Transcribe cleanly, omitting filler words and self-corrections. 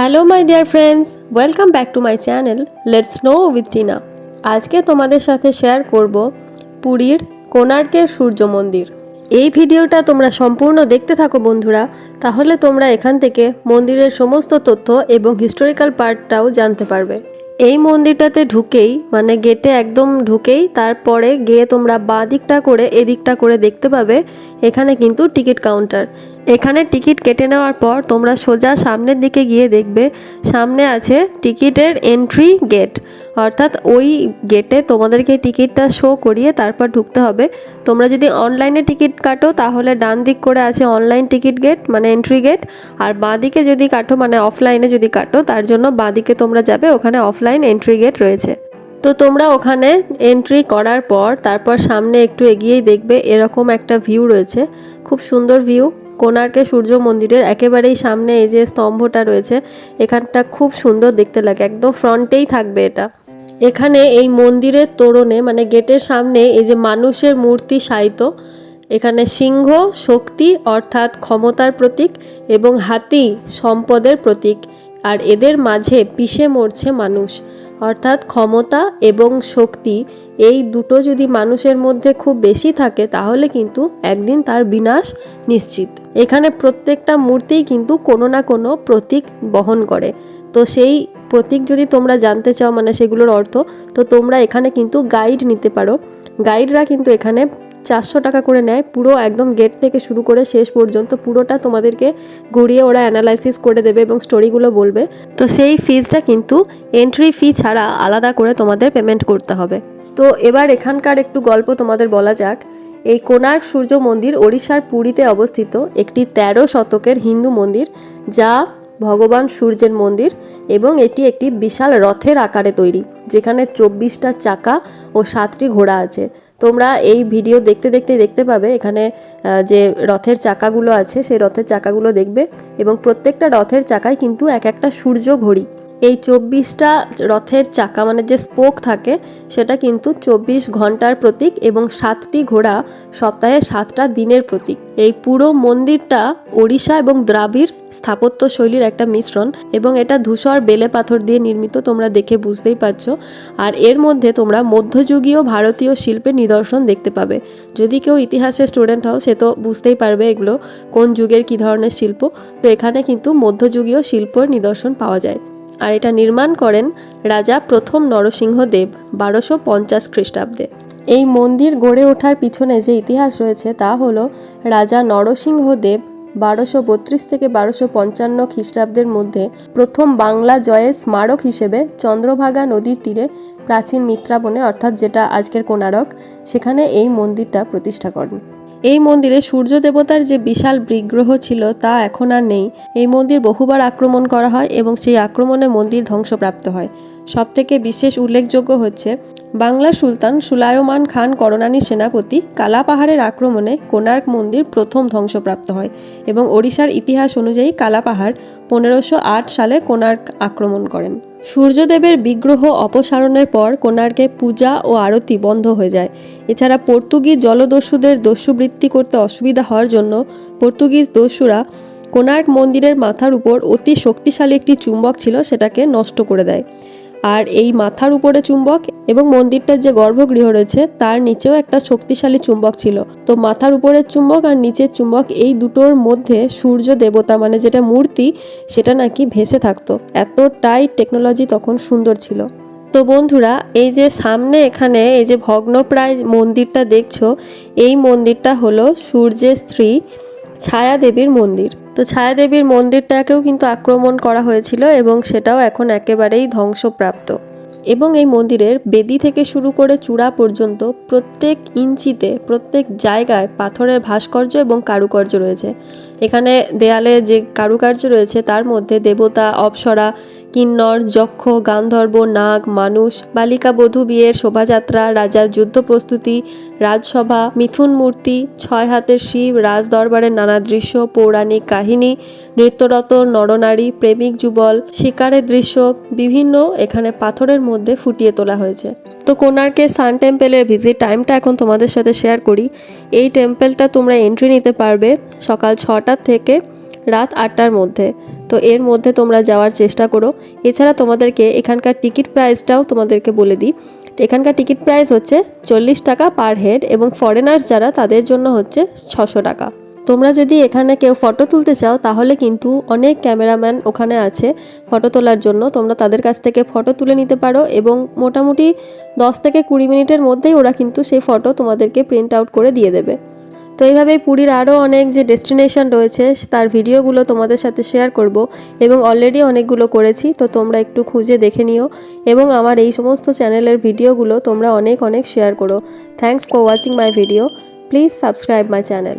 Hello my dear friends, welcome back to my channel let's know with Tina. আজকে তোমাদের সাথে share করব পুরীর কোণার্কের সূর্য মন্দির। এই ভিডিওটা তোমরা সম্পূর্ণ দেখতে থাকো বন্ধুরা, তাহলে তোমরা এখান থেকে মন্দিরের সমস্ত তথ্য এবং হিস্টোরিক্যাল পার্টটাও জানতে পারবে। এই মন্দিরটাতে ঢুকেই মানে গেটে একদম ঢুকেই তারপরে গিয়ে তোমরা বাঁ দিকটা করে এদিকটা করে দেখতে পাবে এখানে কিন্তু টিকিট কাউন্টার। এখানে টিকিট কেটে নেওয়ার পর তোমরা সোজা সামনের দিকে গিয়ে দেখবে সামনে আছে টিকিটের এন্ট্রি গেট, অর্থাৎ ওই গেটে তোমাদেরকে টিকিটটা শো করিয়ে তারপর ঢুকতে হবে। তোমরা যদি অনলাইনে টিকিট কাটো তাহলে ডান দিক করে আছে অনলাইন টিকিট গেট মানে এন্ট্রি গেট, আর বাঁ দিকে যদি কাটো মানে অফলাইনে যদি কাটো তার জন্য বাঁ দিকে তোমরা যাবে, ওখানে অফলাইন এন্ট্রি গেট রয়েছে। তো তোমরা ওখানে এন্ট্রি করার পর তারপর সামনে একটু এগিয়েই দেখবে এরকম একটা ভিউ রয়েছে, খুব সুন্দর ভিউ। কোণার্কের সূর্য মন্দিরের একেবারেই সামনে এই যে স্তম্ভটা রয়েছে এখানটা খুব সুন্দর দেখতে লাগে, একদম ফ্রন্টেই থাকবে এটা। এখানে এই মন্দিরের তোরণে মানে গেটের সামনে এই যে মানুষের মূর্তি শায়িত, এখানে সিংহ শক্তি অর্থাৎ ক্ষমতার প্রতীক এবং হাতি সম্পদের প্রতীক, আর এদের মাঝে পিষে মরছে মানুষ, অর্থাৎ ক্ষমতা এবং শক্তি এই দুটো যদি মানুষের মধ্যে খুব বেশি থাকে তাহলে কিন্তু একদিন তার বিনাশ নিশ্চিত। এখানে প্রত্যেকটা মূর্তিই কিন্তু কোনো না কোনো প্রতীক বহন করে। তো সেই প্রতীক যদি তোমরা জানতে চাও মানে সেগুলোর অর্থ, তো তোমরা এখানে কিন্তু গাইড নিতে পারো। গাইডরা কিন্তু এখানে 400 টাকা করে নেয়, পুরো একদম গেট থেকে শুরু করে শেষ পর্যন্ত পুরোটা তোমাদেরকে ঘুরিয়ে ওরা অ্যানালাইসিস করে দেবে এবং স্টোরিগুলো বলবে। তো সেই ফিজটা কিন্তু এন্ট্রি ফি ছাড়া আলাদা করে তোমাদের পেমেন্ট করতে হবে। তো এবার এখানকার একটু গল্প তোমাদের বলা যাক। এই কোণার্ক সূর্য মন্দির ওড়িশার পুরীতে অবস্থিত একটি 13 শতকের হিন্দু মন্দির, যা ভগবান সূর্যের মন্দির, এবং এটি একটি বিশাল রথের আকারে তৈরি যেখানে 24টা চাকা ও 7টি ঘোড়া আছে। তোমরা এই ভিডিও দেখতে দেখতে পাবে এখানে যে রথের চাকাগুলো আছে সেই রথের চাকাগুলো দেখবে, এবং প্রত্যেকটা রথের চাকায় কিন্তু এক একটা সূর্য ঘড়ি। এই 24টা রথের চাকা মানে যে স্পোক থাকে সেটা কিন্তু 24 ঘন্টার প্রতীক, এবং 7টি ঘোড়া সপ্তাহে 7টা দিনের প্রতীক। এই পুরো মন্দিরটা ওড়িশা এবং দ্রাবিড় স্থাপত্য শৈলীর একটা মিশ্রণ, এবং এটা ধূসর বেলে পাথর দিয়ে নির্মিত, তোমরা দেখে বুঝতেই পারছো। আর এর মধ্যে তোমরা মধ্যযুগীয় ভারতীয় শিল্পের নিদর্শন দেখতে পাবে। যদি কেউ ইতিহাসের স্টুডেন্ট হও সে তো বুঝতেই পারবে এগুলো কোন যুগের কী ধরনের শিল্প। তো এখানে কিন্তু মধ্যযুগীয় শিল্পের নিদর্শন পাওয়া যায়। আর এটা নির্মাণ করেন রাজা প্রথম নরসিংহদেব 1250 খ্রিস্টাব্দে। এই মন্দির গড়ে ওঠার পিছনে যে ইতিহাস রয়েছে তা হলো রাজা নরসিংহদেব 1232 থেকে 1255 খ্রিস্টাব্দের মধ্যে প্রথম বাংলা জয়ের স্মারক হিসেবে চন্দ্রভাগা নদীর তীরে প্রাচীন মিত্রাবনে অর্থাৎ যেটা আজকের কোণারক সেখানে এই মন্দিরটা প্রতিষ্ঠা করেন। এই মন্দিরে সূর্য দেবতার যে বিশাল বিগ্রহ ছিল তা এখন আর নেই। এই মন্দির বহুবার আক্রমণ করা হয় এবং সেই আক্রমণে মন্দির ধ্বংসপ্রাপ্ত হয়। সবথেকে বিশেষ উল্লেখযোগ্য হচ্ছে বাংলার সুলতান সুলায়মান খান কররানীর সেনাপতি কালা পাহাড়ের আক্রমণে কোণার্ক মন্দির প্রথম ধ্বংসপ্রাপ্ত হয়, এবং ওড়িশার ইতিহাস অনুযায়ী কালা পাহাড় 1508 সালে কোণার্ক আক্রমণ করেন। সূর্যদেবের বিগ্রহ অপসারণের পর কোণার্কে পূজা ও আরতি বন্ধ হয়ে যায়। এছাড়া পর্তুগিজ জলদস্যুদের দস্যুবৃত্তি করতে অসুবিধা হওয়ার জন্য পর্তুগিজ দস্যুরা কোণার্ক মন্দিরের মাথার উপর অতি শক্তিশালী একটি চুম্বক ছিল সেটাকে নষ্ট করে দেয়। আর এই মাথার উপরে চুম্বক এবং মন্দিরটার যে গর্ভগৃহ রয়েছে তার নিচেও একটা শক্তিশালী চুম্বক ছিল। তো মাথার উপরের চুম্বক আর নিচের চুম্বক এই দুটোর মধ্যে সূর্য দেবতা মানে যেটা মূর্তি সেটা নাকি ভেসে থাকতো, এতটাই টেকনোলজি তখন সুন্দর ছিল। তো বন্ধুরা এই যে সামনে এখানে এই যে ভগ্নপ্রায় মন্দিরটা দেখছো, এই মন্দিরটা হলো সূর্যের স্ত্রী ছায়া দেবীর মন্দির। তো ছায়া দেবীর মন্দিরটাকেও কিন্তু আক্রমণ করা হয়েছিল এবং সেটাও এখন একেবারেই ধ্বংসপ্রাপ্ত। এবং এই মন্দিরের বেদি থেকে শুরু করে চূড়া পর্যন্ত প্রত্যেক ইঞ্চিতে প্রত্যেক জায়গায় পাথরের ভাস্কর্য এবং কারুকার্য রয়েছে। এখানে দেয়ালে যে কারুকার্য রয়েছে তার মধ্যে দেবতা, অপ্সরা, কিন্নর, যক্ষ, গান্ধর্ব, নাগ, মানুষ, বালিকা বধূ বিয়ের শোভাযাত্রা, রাজার যুদ্ধ প্রস্তুতি, রাজসভা, মিথুন মূর্তি, 6 হাতের শিব, রাজ দরবারের নানা দৃশ্য, পৌরাণিক কাহিনী, নৃত্যরত নরনারী, প্রেমিক যুগল, শিকারের দৃশ্য বিভিন্ন এখানে পাথরের মধ্যে ফুটিয়ে তোলা হয়েছে। তো কোণার্কের সান টেম্পলের ভিজিট টাইমটা এখন তোমাদের সাথে শেয়ার করি। এই টেম্পলটা তোমরা এন্ট্রি নিতে পারবে সকাল 6টা থেকে রাত 8টার মধ্যে। তো এর মধ্যে তোমরা যাওয়ার চেষ্টা করো। এছাড়া তোমাদেরকে এখানকার টিকিট প্রাইসটাও তোমাদেরকে বলে দিই। এখানকার টিকিট প্রাইস হচ্ছে 40 টাকা পার হেড এবং ফরেনার্স যারা তাদের জন্য হচ্ছে 600 টাকা। তোমরা যদি এখানে কেউ ফটো তুলতে চাও তাহলে কিন্তু অনেক ক্যামেরাম্যান ওখানে আছে ফটো তোলার জন্য, তোমরা তাদের কাছ থেকে ফটো তুলে নিতে পারো এবং মোটামুটি 10 থেকে 20 মিনিটের মধ্যেই ওরা কিন্তু সেই ফটো তোমাদেরকে প্রিন্ট আউট করে দিয়ে দেবে। তো এইভাবেই পুরীর আরও অনেক যে ডেস্টিনেশন রয়েছে তার ভিডিওগুলো তোমাদের সাথে শেয়ার করব এবং অলরেডি অনেকগুলো করেছি, তো তোমরা একটু খুঁজে দেখে নিও এবং আমার এই সমস্ত চ্যানেলের ভিডিওগুলো তোমরা অনেক শেয়ার করো। Thanks for watching my video, please subscribe my channel.